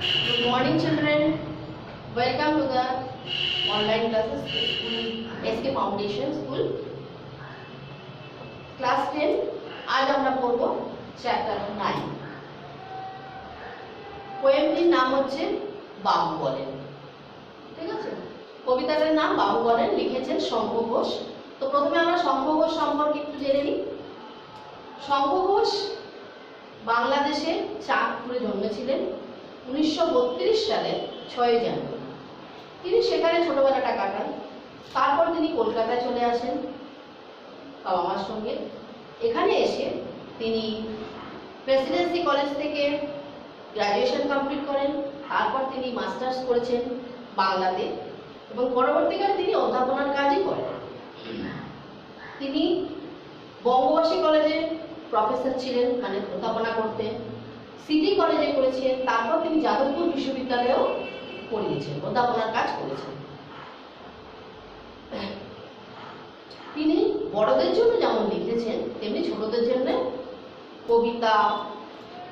Good morning, children. Welcome to the online classes school SK Foundation School Class 10. आज আমরা পড়ব chapter 9। পোয়েমটির নাম হচ্ছে বাবু বলেন। ঠিক আছে, কবিতাটার নাম বাবু বলেন, লিখেছেন শঙ্খ ঘোষ। তো প্রথমে আমরা শঙ্খ ঘোষ সম্পর্কে একটু জেনে নিই। শঙ্খ ঘোষ বাংলাদেশে চাঁদপুরে জন্মেছিলেন 1932 সালের 6 জানুয়ারি। তিনি সেখানে ছোটবেলাটা কাটান। তারপর তিনি কলকাতায় চলে আসেন বাবা মার সঙ্গে। এখানে এসে তিনি প্রেসিডেন্সি কলেজ থেকে গ্র্যাজুয়েশন কমপ্লিট করেন। তারপর তিনি মাস্টার্স করেছেন বাংলাতে এবং পরবর্তীকালে তিনি অধ্যাপনার কাজই করেন। তিনি বঙ্গবাসী কলেজে প্রফেসর ছিলেন, মানে অধ্যাপনা করতেন। সিটি কলেজে করেছেন, তারপর তিনি যাদবপুর বিশ্ববিদ্যালয়েও পড়িয়েছেন, অধ্যাপনার কাজ করেছেন। তিনি বড়দের জন্য যেমন লিখেছেন, তেমনি ছোটদের জন্য কবিতা,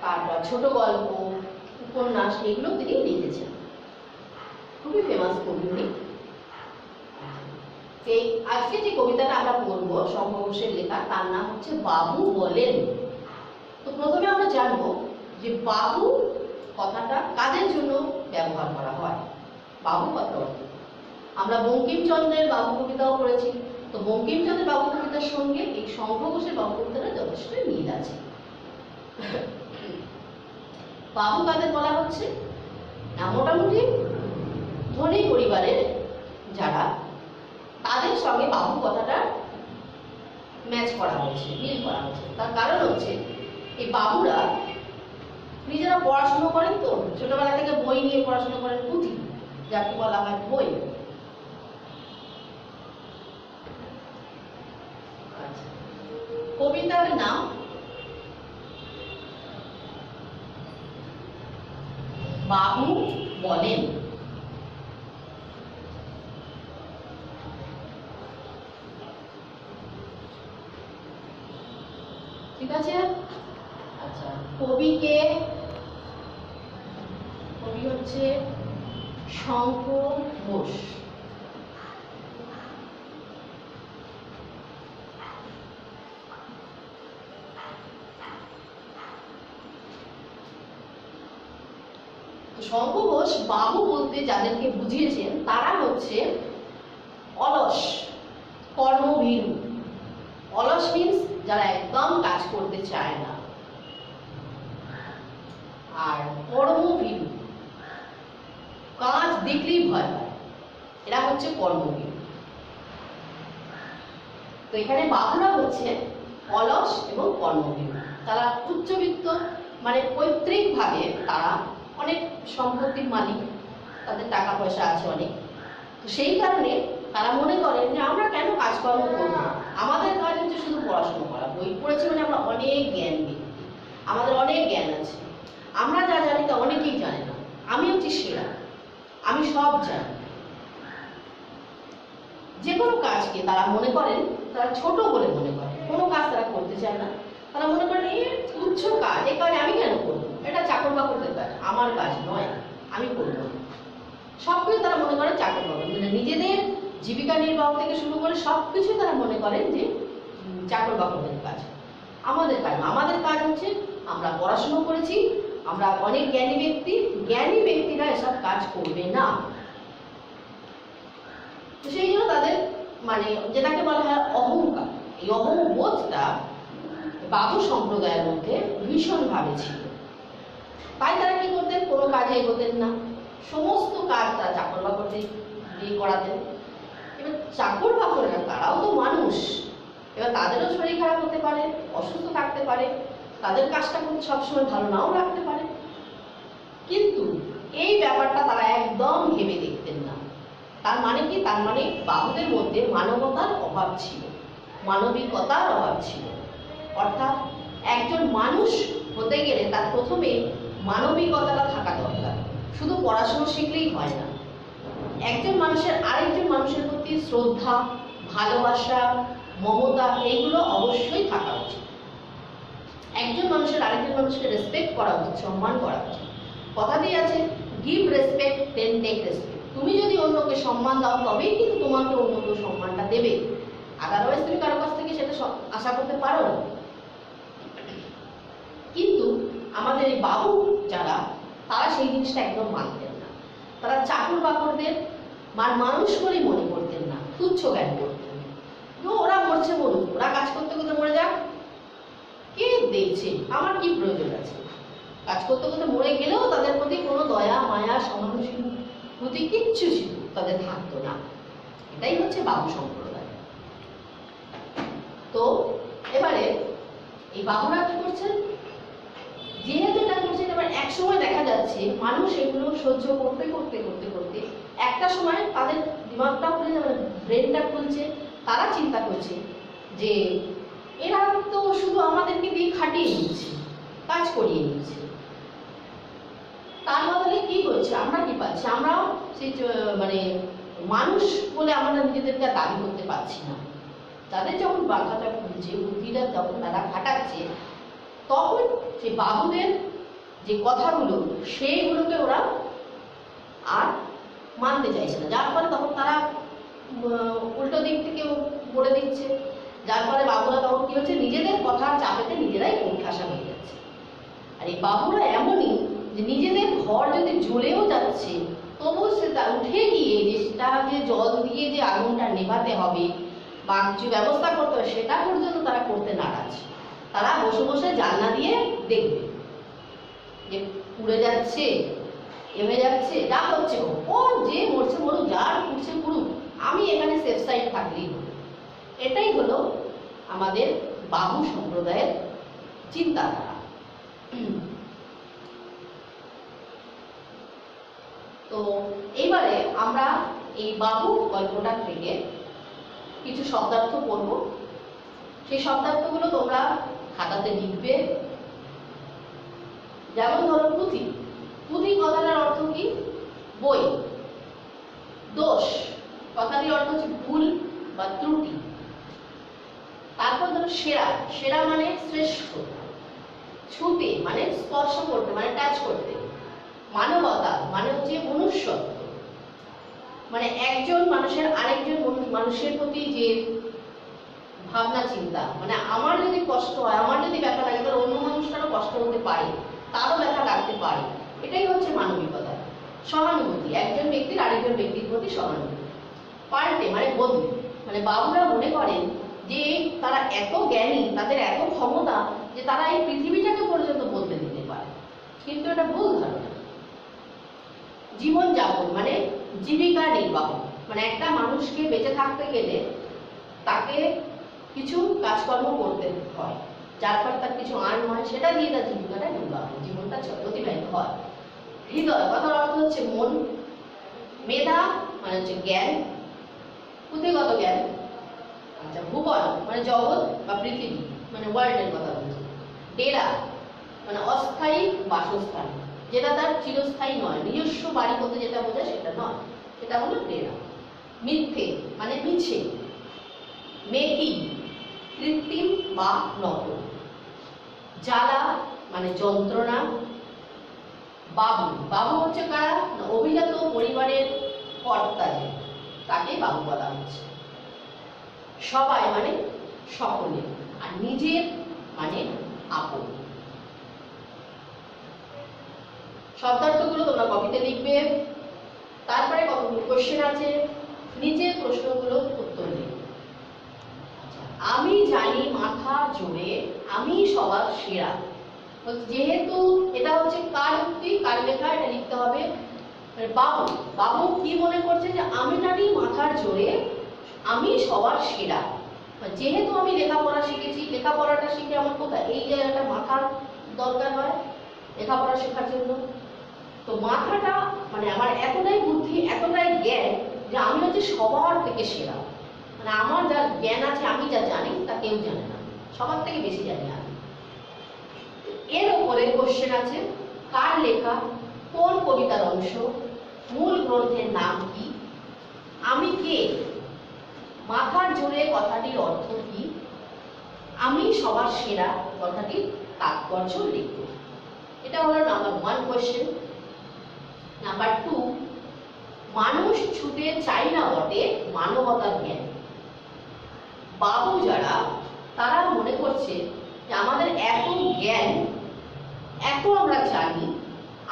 তারপর ছোট গল্প, উপন্যাস, এগুলো তিনি লিখেছেন। খুবই ফেমাস কবি উনি। এই আজকে যে কবিতাটা আমরা পড়বো শঙ্খ ঘোষের লেখা, তার নাম হচ্ছে বাবু বলেন। তো প্রথমে আমরা জানবো যে বাবু কথাটা কাদের জন্য ব্যবহার করা হয়। বাবু কথা অর্থ আমরা বঙ্কিমচন্দ্রের বাবু কবিতাও পড়েছি। তো বঙ্কিমচন্দ্রের বাবু কবিতার সঙ্গে এই শঙ্খ ঘোষের বাবু কবিতাটা যথেষ্ট মিল আছে। বাবু কাদের বলা হচ্ছে? মোটামুটি ধনী পরিবারের যারা, তাদের সঙ্গে বাবু কথাটা ম্যাচ করা হচ্ছে, মিল করা হচ্ছে। তার কারণ হচ্ছে এই বাবুরা নিজেরা পড়াশোনা করেন, তো ছোটবেলা থেকে বই নিয়ে পড়াশোনা করেন, পুঁথি যাকে বলা হয় বই। কবিতার নাম বাবু বলেন। ঠিক আছে। আচ্ছা, কবি হচ্ছে শঙ্খ ঘোষ। শঙ্খ ঘোষ বাবু বলতে যাদেরকে বুঝিয়েছেন তারা হচ্ছে অলস, কর্মভীরু। অলস মিন্স যারা একদম কাজ করতে চায় না, আর কর্মভীরু কাজ দেখলেই ভয় পায়, এরা হচ্ছে কর্মভীরু। তো এখানে বাবুরা হচ্ছে অলস এবং কর্মভীরু। তারা উচ্চবিত্ত, মানে পৈতৃক ভাবে তারা অনেক সম্পত্তির মালিক, তাদের টাকা পয়সা আছে অনেক। তো সেই কারণে তারা মনে করেন যে আমরা কেন কাজকর্ম করব, আমাদের কাজ হচ্ছে শুধু পড়াশোনা করা। বই পড়েছি মানে আমরা অনেক জ্ঞান ব্যক্তি, আমাদের অনেক জ্ঞান আছে, আমরা যা জানি তা অনেকেই জানে না, আমি হচ্ছি সেরা, আমি সব জানি। যে কোনো কাজকে তারা মনে করেন, তারা ছোট বলে মনে করেন, কোনো কাজ তারা করতে চায় না। তারা মনে করেন এই তুচ্ছ কাজ, এই কাজ আমি কেন করবো, এটা চাকর বাকরদের কাজ, আমার কাজ নয়, আমি করবো না। সবকিছু তারা মনে করেন চাকর বাকর, মানে নিজেদের জীবিকা নির্বাহ থেকে শুরু করে সবকিছু তারা মনে করেন যে চাকর বাকরদের কাজ। আমাদের কাজ না, আমাদের কাজ হচ্ছে আমরা পড়াশোনা করেছি, আমরা অনেক জ্ঞানী ব্যক্তি, জ্ঞানী ব্যক্তিরা এসব কাজ করবে না। তো সেই জন্য তাদের মানে যেটাকে বলা হয় অহংকার, এই অহংবোধটা বাবু সম্প্রদায়ের মধ্যে ভীষণভাবে ছিল। তাই তারা কি করতেন, কোনো কাজে এগোতেন না, সমস্ত কাজ তারা চাকর বাকরদের দিয়ে করাতেন। এবার চাকর বাকররা তারাও তো মানুষ, এবার তাদেরও শরীর খারাপ হতে পারে, অসুস্থ থাকতে পারে, তাদের কাজটা করতে সবসময় ভালো নাও লাগতে পারে। কিন্তু এই ব্যাপারটা তারা একদম ভেবে দেখতেন না। তার মানে কি, তার মানে বাবুদের মধ্যে মানবতার অভাব ছিল, মানবিকতার অভাব ছিল। অর্থাৎ একজন মানুষ হতে গেলে তার প্রথমে মানবিকতাটা থাকা দরকার, শুধু পড়াশোনা শিখলেই হয় না। একজন মানুষের আরেকজন মানুষের প্রতি শ্রদ্ধা, ভালোবাসা, মমতা, এইগুলো অবশ্যই থাকা উচিত। একজন মানুষের আরেকজন মানুষকে রেসপেক্ট করা উচিত, সম্মান করা উচিত। কথাতেই আছে give respect then take respect. তুমি যদি অন্যকে সম্মান দাও তবেই কিন্তু তোমাকে অন্য কেউ সম্মানটা দেবে, আদারওয়াইজ তুমি কারো কাছ থেকে সেটা আশা করতে পারো না। কিন্তু আমাদের এই বাবু যারা, তারা সেই জিনিসটা একদম মানতেন না। তারা চাকর বাকরদের মানুষ বলেই মনে করতেন না, তুচ্ছ জ্ঞান করতেন। তো ওরা মরছে বলুক, ওরা কাজ করতে করতে মরে যাক, কে দেখছে, আমার কি প্রয়োজন আছে। কাজ করতে করতে মরে গেলেও তাদের প্রতি কোনো দয়া মায়া সহানুভূতি কিচ্ছু ছিল তাদের থাকতো না। এটাই হচ্ছে বাবু সম্প্রদায়। তো এবারে এই বাবুরা কি করছেন, যেহেতু এটা করছেন, এবার এক সময় দেখা যাচ্ছে মানুষ এগুলো সহ্য করতে করতে করতে করতে একটা সময় তাদের দিমাগটা খুলে যাবে, ব্রেনটা খুলছে, তারা চিন্তা করছে যে এরা তো শুধু আমাদেরকে দিয়ে খাটিয়ে নিচ্ছে, কাজ করিয়ে নিচ্ছে, তার বদলে কি করছে, আমরা কি পাচ্ছি, আমরাও সেই মানে মানুষ বলে আমরা নিজেদেরকে দাবি করতে পারছি না। তাদের যখন মাথাটা খুলছে, বুদ্ধিটা যখন তারা খাটাচ্ছে, তখন যে বাবুদের যে কথাগুলো সেইগুলোকে ওরা আর মানতে চাইছে না, যার ফলে তখন তারা উল্টো দিক থেকে বলে দিচ্ছে, যার ফলে বাবুরা তখন কি হচ্ছে, নিজেদের কথার চাপেতে নিজেরাই কোণঠাসা হয়ে যাচ্ছে। আর এই বাবুরা এমনই যে নিজেদের ঘর যদি জ্বলেও যাচ্ছে তবু সেটা উঠে গিয়ে যে সেটাকে জল দিয়ে যে আগুনটা নেভাতে হবে বা কিছু ব্যবস্থা করতে হবে সেটা পর্যন্ত তারা করতে নারাজ। তারা বসে বসে জানলা দিয়ে দেখবে যে পুড়ে যাচ্ছে, এমে যাচ্ছে, যা হচ্ছে ও যে মরছে মরুক, যার পুড়ছে পুড়ুক, আমি এখানে সেফ সাইড থাকলেই হলো। এটাই হলো আমাদের বাবু সম্প্রদায়ের চিন্তাধারা। তো এইবারে আমরা এই বাবু গল্পটা থেকে কিছু শব্দার্থ পড়ব। সেই শব্দার্থগুলো তোমরা খাতাতে লিখবে। যেমন ধরো পুঁথি, পুঁথি কথাটার অর্থ কি, বই। দোষ কথাটির অর্থ হচ্ছে ভুল বা ত্রুটি। তারপর ধরো সেরা, সেরা মানে শ্রেষ্ঠ। ছুতে মানে স্পর্শ করতে, মানে টাচ করতে। মানবতা মানে হচ্ছে মনুষ্যত্ব, মানে একজন মানুষের আরেকজন মানুষের প্রতি যে ভাবনা চিন্তা, মানে আমার যদি কষ্ট হয়, আমার যদি ব্যথা লাগে, তাহলে অন্য মানুষটারও কষ্ট হতে পারে, তারও ব্যথা লাগতে পারে, এটাই হচ্ছে মানবিকতা। সহানুভূতি, একজন ব্যক্তির আরেকজন ব্যক্তির প্রতি সহানুভূতি। পাল্টে মানে বদলে, মানে বাবুরা মনে করেন যে তারা এত জ্ঞানী, তাদের এত ক্ষমতা যে তারা এই পৃথিবীটাকে পর্যন্ত বদলে দিতে পারে, কিন্তু এটা ভুল ধারণা। জীবনযাপন মানে জীবিকা নির্বাহ, মানে একটা মানুষকে বেঁচে থাকতে গেলে তাকে কিছু কাজকর্ম করতে হয়, যার ফলে তার কিছু আর্ন হয়, সেটা দিয়ে তার জীবিকাটা নির্বাহ, জীবনটা অতিবাহিত হয়। হৃদয় কথার অর্থ হচ্ছে মন। মেধা মানে হচ্ছে জ্ঞান, পুঁথিগত জ্ঞান। আচ্ছা, ভুবন মানে জগৎ বা পৃথিবী, মানে ওয়ার্ল্ডের কথা বলছে। ডেরা মানে অস্থায়ী বাসস্থান, যেটা তার চিরস্থায়ী নয়, নিজস্ব বাড়ি বলতে যেটা বোঝায় সেটা নয়, সেটা হলো ডেরা। মিথ্যে মানে মিছে। মেকিং কৃত্রিম বা নকল। জ্বালা মানে যন্ত্রণা। বাবু, বাবু হচ্ছে কারা, অভিজাত পরিবারের কর্তা, যে তাকে বাবু বলা হচ্ছে। সবাই মানে সকলে, আর নিজের মানে আপন। শব্দার্থগুলো তোমরা কপিতে লিখবে। তারপরে কতগুলো কোশ্চেন আছে, নিচের প্রশ্নগুলোর উত্তর লিখবে। আমি জানি মাথা জোরে আমি সবার সেরা। যেহেতু এটা হচ্ছে কার উক্তি, কার লেখা, এটা লিখতে হবে বাবু। বাবু কি মনে করছে যে আমি জানি মাথার জোরে আমি সবার সেরা। যেহেতু আমি লেখাপড়া শিখেছি, লেখাপড়াটা শিখে আমার কোথায় এই জায়গাটা মাথার দরকার হয় লেখাপড়া শেখার জন্য। তো মাথাটা মানে আমার এতটাই বুদ্ধি, এতটাই জ্ঞান যে আমি হচ্ছে সবার থেকে সেরা। মানে আমার যা জ্ঞান আছে, আমি যা জানি তা কেউ জানে না, সবার থেকে বেশি জানি আমি। এর উপরে কোশ্চেন আছে, কার লেখা, কোন কবিতার অংশ, মূল গ্রন্থের নাম কি, আমি কে, মাথার জোরে কথাটির অর্থ কি, আমি সবার সেরা কথাটির তাৎপর্য লিখব। এটা হলো নাম্বার 1 কোশ্চেন। নাম্বার 2, মানুষ ছুটে চাই না বটে মানবতার জ্ঞান। বাবু যারা তারা মনে করছে যে আমাদের এত জ্ঞান, এত আমরা জানি,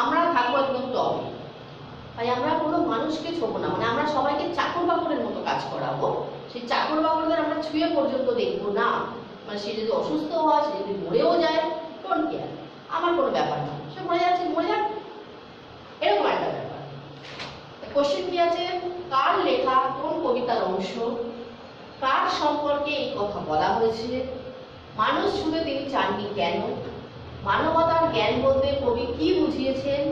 আমরা থাকবো একদম টপে, তাই আমরা কোনো মানুষকে ছোবো না, মানে আমরা সবাইকে চাকর বাকরের মতো কাজ করাবো। সেই চাকর বাকরদের আমরা ছুঁয়ে পর্যন্ত দেখবো না, মানে সে যদি অসুস্থ হয়, সে যদি মরেও যায়, ডোন্ট কেয়ার, আমার কোনো ব্যাপার না, সে মরে যাচ্ছে মরে যাক, এরকম একটা ব্যাপার। কোশ্চেন কি আছে, কার লেখা কোন কবিতার অংশ, কার সম্পর্কে এই কথা বলা হয়েছে, মানুষ ছুঁতে তিনি চাননি কেন, মানবতার জ্ঞান বলতে কবি কি বুঝিয়েছেন,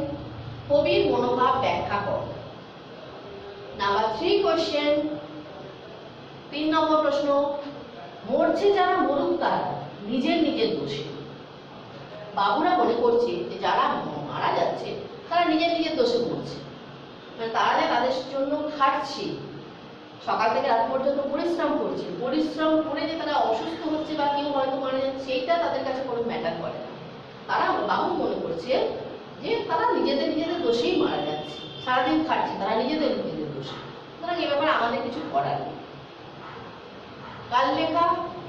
কবির মনোভাব ব্যাখ্যা কর। নাম্বার 3 কোশ্চেন, 3 নম্বর প্রশ্ন, মরছে যারা মরুক তারা নিজের নিজের দোষে। বাবুরা মনে করছে যে যারা মারা যাচ্ছে তারা নিজের নিজের দোষে মরছে, মানে তারা যে তাদের জন্য খাটছে, সকাল থেকে রাত পর্যন্ত পরিশ্রম করছে, পরিশ্রম করে যে তারা অসুস্থ হচ্ছে বা কেউ হয়তো মারা যাচ্ছে, সেইটা তাদের কাছে কোনো ম্যাটার করে না। তারা, বাবু মনে করছে যে তারা নিজেদের নিজেদের দোষেই মারা যাচ্ছে, সারাদিন খাটছে, তারা নিজেদের নিজেদের দোষে, সুতরাং এ ব্যাপারে আমাদের কিছু করার নেই। কার লেখা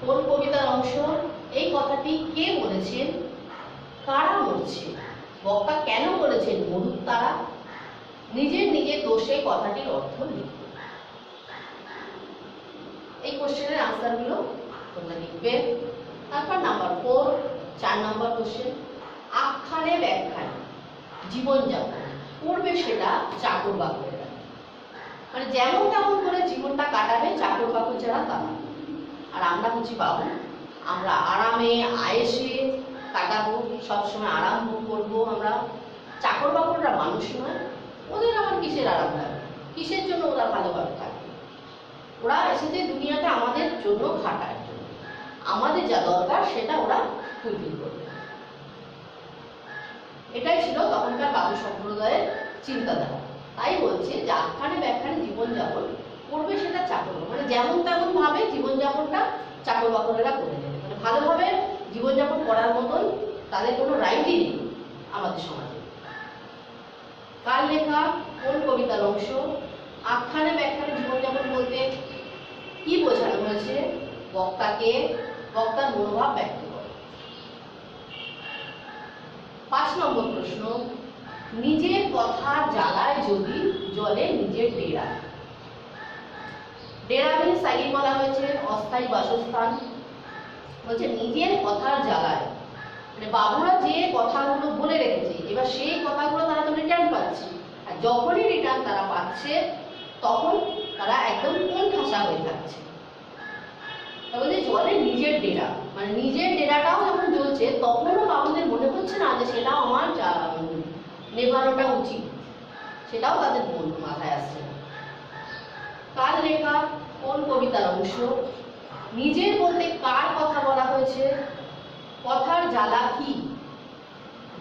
কোন কবিতার অংশ, এই কথাটি কে বলেছেন, কারা মরছে, বক্তা কেন বলেছেন মরুক তারা, নিজের নিজের দোষে কথাটির অর্থ লিখবে। এই কোশ্চেনের আনসার গুলো তোমরা লিখবে। তারপর নাম্বার 4, 4 নম্বর কোশ্চেন, আখ্যানে ব্যাখ্যানে জীবনযাপন করবে সেটা চাকর বাকরেরা, মানে যেমন তেমন করে জীবনটা কাটাবে চাকর বাকর যারা তারা, আর আমরা হচ্ছি বাবু, আমরা আরামে আয়েসে কাটাবো, সবসময় আরাম ভোগ করবো আমরা। চাকর বাকররা মানুষ নয়, ওদের আবার কিসের আরাম লাগবে, কিসের জন্য ওরা ভালোভাবে থাকবে, ওরা এসেছে দুনিয়াটা আমাদের জন্য খাটার জন্য, আমাদের যা দরকার সেটা ওরা ফুলফিল করবে। এটাই ছিল তখনকার বাবু সম্প্রদায়ের চিন্তাধারা। তাই বলছে যে আখ্যানে ব্যাখ্যানে জীবনযাপন করবে সেটা চাকর, মানে যেমন তেমন ভাবে জীবনযাপনটা চাকর বাকরেরা করে দেবে, মানে ভালোভাবে জীবনযাপন করার মতন তাদের কোনো রাইটই নেই আমাদের সমাজে। কার লেখা কোন কবিতার অংশ, আখ্যানে ব্যাখ্যানে জীবনযাপন বলতে কি বোঝানো হয়েছে, বক্তাকে, বক্তার মনোভাব ব্যক্ত করে। 5 নম্বর প্রশ্ন, নিজের কথার জ্বালায় যদি জ্বলে নিজের ডেরা। ডেরা মিন্স আগে বলা হয়েছে অস্থায়ী বাসস্থান, বলছে নিজের কথার জ্বালায়, মানে বাবুরা যে কথাগুলো বলে রেখেছে, এবার সেই কথাগুলো তারা তো রিটার্ন পাচ্ছে, আর যখনই রিটার্ন তারা পাচ্ছে তখন তারা একদম কোন ঠাসা হয়ে থাকছে। তাহলে জলে নিজের ডেরা, মানে নিজের ডেরাটাও যখন জ্বলছে তখনও বাবুদের মনে হচ্ছে না যে সেটাও আমার নেভানোটা উচিত, সেটাও তাদের মাথায় আসছে না। কার লেখা কোন কবিতার অংশ, নিজের বলতে কার কথা বলা হয়েছে, কথার জ্বালা কি,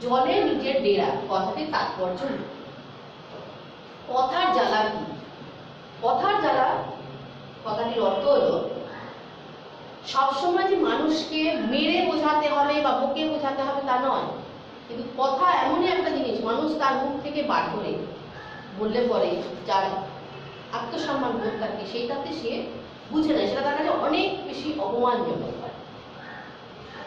জলে নিজের ডেরা, কথাটির তাৎপর্য কি, কথার জ্বালা কি, কথার জ্বালা কথাটির অর্থ হলো সবসময় যে মানুষকে মেরে বোঝাতে হবে বা বকে বোঝাতে হবে তা নয়, কিন্তু কথা এমনই একটা জিনিস মানুষ তার মুখ থেকে বার করে বললে পরে যার আত্মসম্মান বোধ থাকে সেইটাতে সে বুঝে নেয়, সেটা তার কাছে অনেক বেশি অপমানজনক হয়।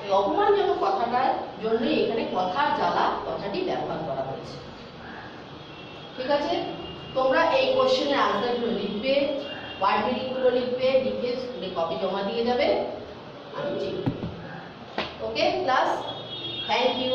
এই অপমানজনক কথাটার জন্যই এখানে কথার জ্বালা কথাটি ব্যবহার করা হয়েছে। ঠিক আছে, তোমরা এই কোশ্চেনের আনসারগুলো লিখবে, ওয়ার্ড মিনিংগুলো লিখবে, লিখে স্কুলে কপি জমা দিয়ে যাবে, আমি চেক করব। Okay class, thank you.